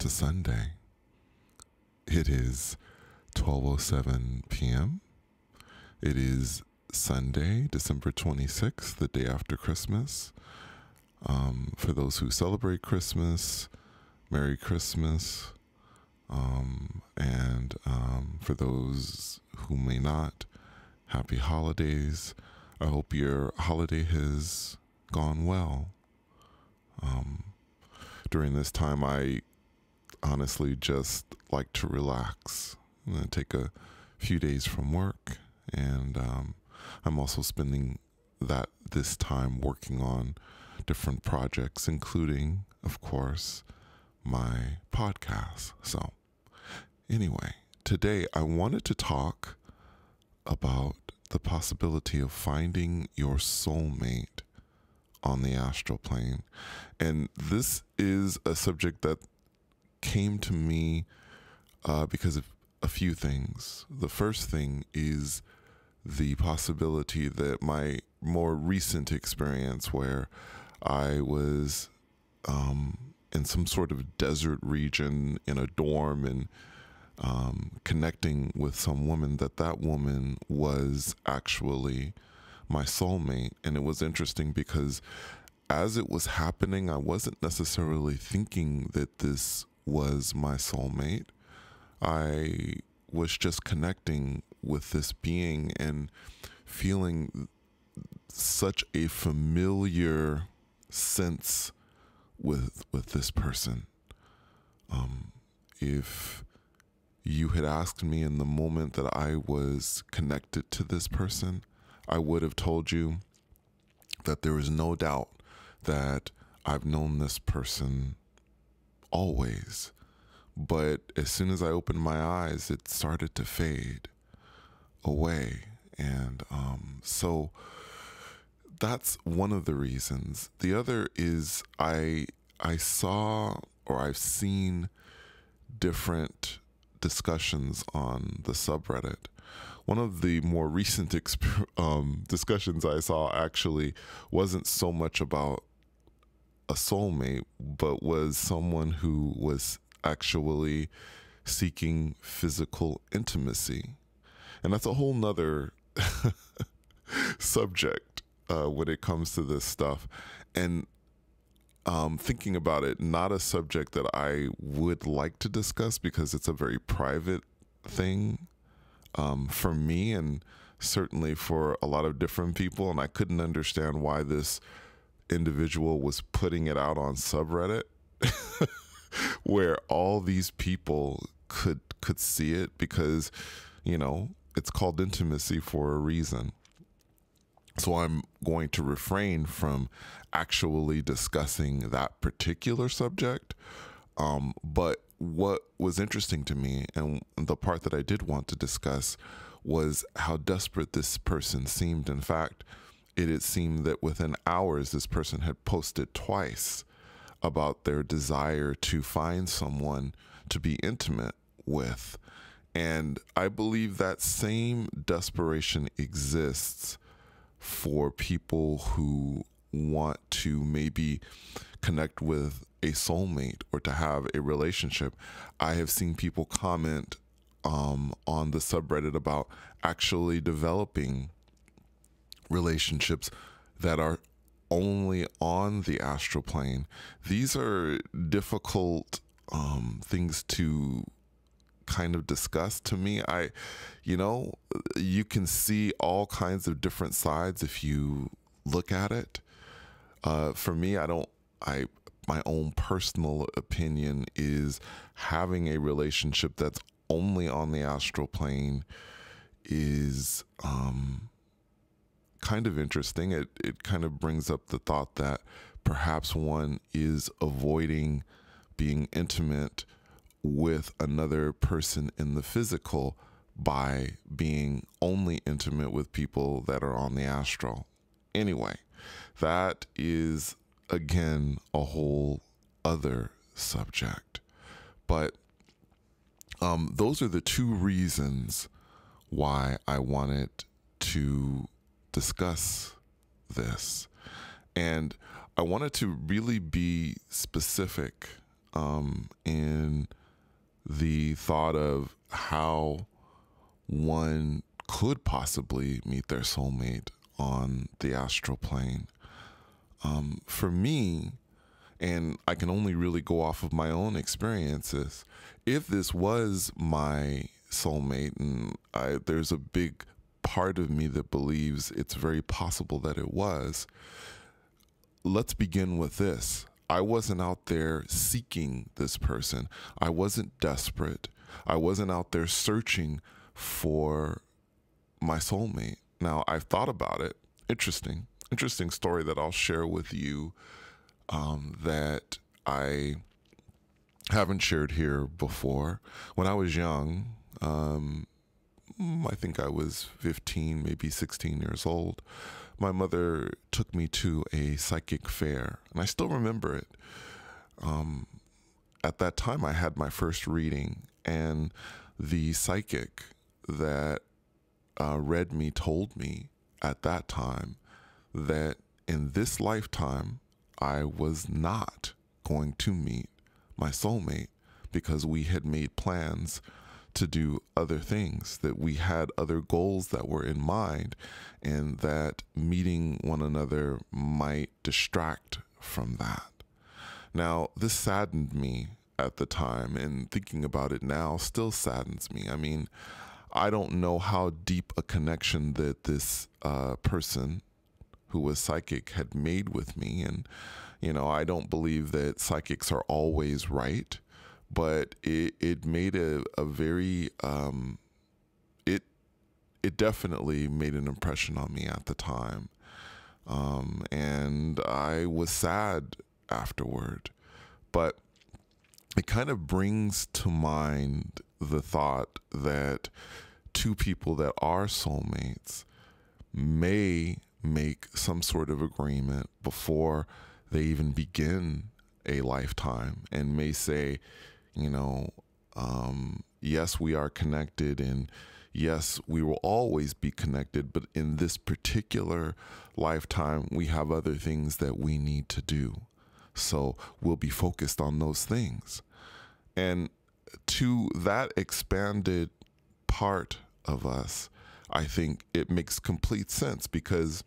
a Sunday. It is 12:07 p.m. It is Sunday, December 26th, the day after Christmas. For those who celebrate Christmas, Merry Christmas. And for those who may not, Happy Holidays. I hope your holiday has gone well. During this time, I honestly just like to relax and take a few days from work. And I'm also spending this time working on different projects, including, of course, my podcast. So anyway, today I wanted to talk about the possibility of finding your soulmate on the astral plane. And this is a subject that came to me because of a few things. The first thing is the possibility that my more recent experience where I was in some sort of desert region in a dorm and connecting with some woman, that woman was actually my soulmate. And it was interesting because as it was happening, I wasn't necessarily thinking that this was my soulmate. I was just connecting with this being and feeling such a familiar sense with this person. If you had asked me in the moment that I was connected to this person, I would have told you that there is no doubt that I've known this person always. But as soon as I opened my eyes, it started to fade away. And so that's one of the reasons. The other is I saw, or I've seen, different discussions on the subreddit. One of the more recent discussions I saw actually wasn't so much about a soulmate, but was someone who was actually seeking physical intimacy. And that's a whole nother subject when it comes to this stuff. And thinking about it, not a subject that I would like to discuss because it's a very private thing for me and certainly for a lot of different people. And I couldn't understand why this individual was putting it out on subreddit where all these people could see it, because, you know, it's called intimacy for a reason. So I'm going to refrain from actually discussing that particular subject. But what was interesting to me, and the part that I did want to discuss, was how desperate this person seemed. In fact, it seemed that within hours, this person had posted twice about their desire to find someone to be intimate with. And I believe that same desperation exists for people who want to maybe connect with a soulmate or to have a relationship. I have seen people comment on the subreddit about actually developing relationships that are only on the astral plane. These are difficult things to kind of discuss to me. You can see all kinds of different sides if you look at it. For me, my own personal opinion is having a relationship that's only on the astral plane is kind of interesting. It kind of brings up the thought that perhaps one is avoiding being intimate with another person in the physical by being only intimate with people that are on the astral. Anyway, that is, again, a whole other subject. But those are the two reasons why I wanted to discuss this. And I wanted to really be specific in the thought of how one could possibly meet their soulmate on the astral plane. For me, and I can only really go off of my own experiences, if this was my soulmate, and there's a big part of me that believes it's very possible that it was, let's begin with this. I wasn't out there seeking this person. I wasn't desperate. I wasn't out there searching for my soulmate. Now, I've thought about it. Interesting story that I'll share with you that I haven't shared here before. When I was young, I think I was 15, maybe 16 years old, my mother took me to a psychic fair, and I still remember it. At that time, I had my first reading, and the psychic that read me told me at that time that in this lifetime, I was not going to meet my soulmate because we had made plans to do other things, that we had other goals that were in mind, and that meeting one another might distract from that. Now, this saddened me at the time, and thinking about it now still saddens me. I mean, I don't know how deep a connection that this person who was psychic had made with me. And, you know, I don't believe that psychics are always right, but it made a very, it definitely made an impression on me at the time. And I was sad afterward, but it kind of brings to mind the thought that two people that are soulmates may make some sort of agreement before they even begin a lifetime, and may say, you know, yes, we are connected, and yes, we will always be connected, but in this particular lifetime, we have other things that we need to do. So we'll be focused on those things. And to that expanded part of us, I think it makes complete sense, because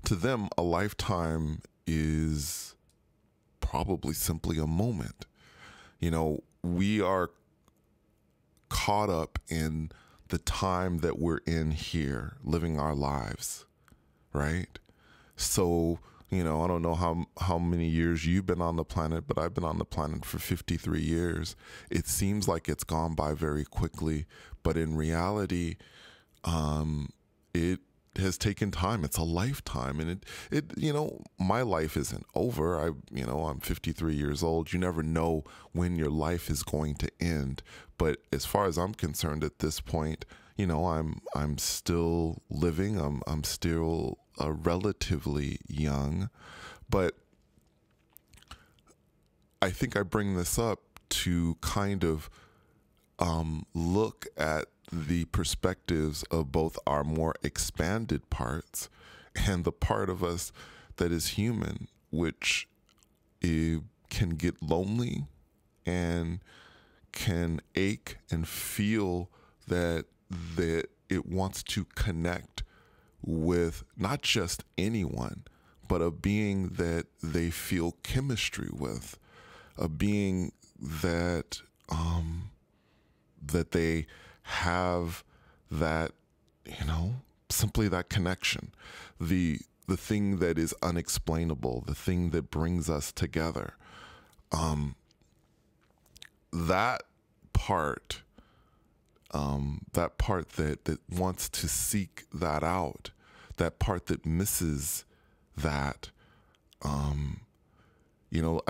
to them, a lifetime is probably simply a moment. You know, we are caught up in the time that we're in here, living our lives, right? So, you know, I don't know how many years you've been on the planet, but I've been on the planet for 53 years. It seems like it's gone by very quickly, but in reality, it has taken time. It's a lifetime, and it you know, my life isn't over. I'm 53 years old. You never know when your life is going to end, but as far as I'm concerned at this point, you know, I'm still living. I'm still relatively young, but I think I bring this up to kind of look at the perspectives of both our more expanded parts and the part of us that is human, which can get lonely and can ache and feel that it wants to connect with not just anyone, but a being that they feel chemistry with, a being that that they have, that, you know, simply that connection, the thing that is unexplainable, the thing that brings us together. That part that wants to seek that out, that part that misses that, you know,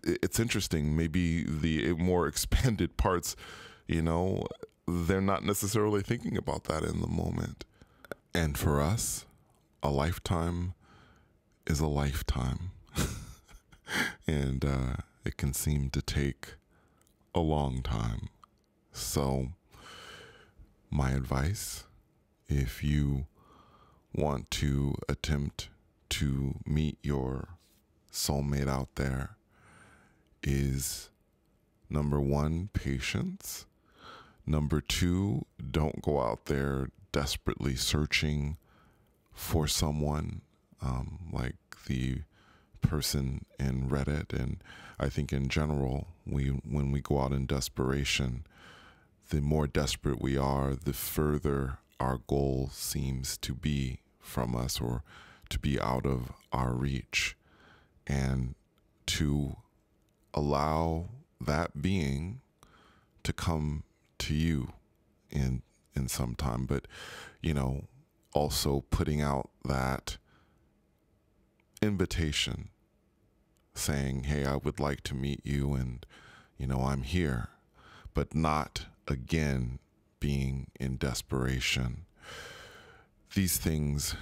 it's interesting. Maybe the more expanded parts, you know, they're not necessarily thinking about that in the moment. And for us, a lifetime is a lifetime. And it can seem to take a long time. So my advice, if you want to attempt to meet your soulmate out there, is number one, patience. Number two, don't go out there desperately searching for someone, like the person in Reddit. And I think in general, when we go out in desperation, the more desperate we are, the further our goal seems to be from us, or to be out of our reach. And to allow that being to come to you in some time, but also putting out that invitation saying, hey, I would like to meet you, and I'm here, but not again being in desperation. These things,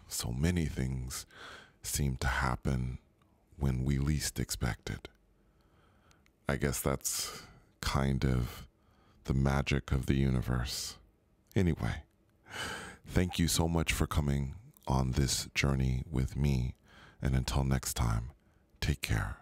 so many things, seem to happen when we least expect it. I guess that's kind of the magic of the universe. Anyway, thank you so much for coming on this journey with me. And until next time, take care.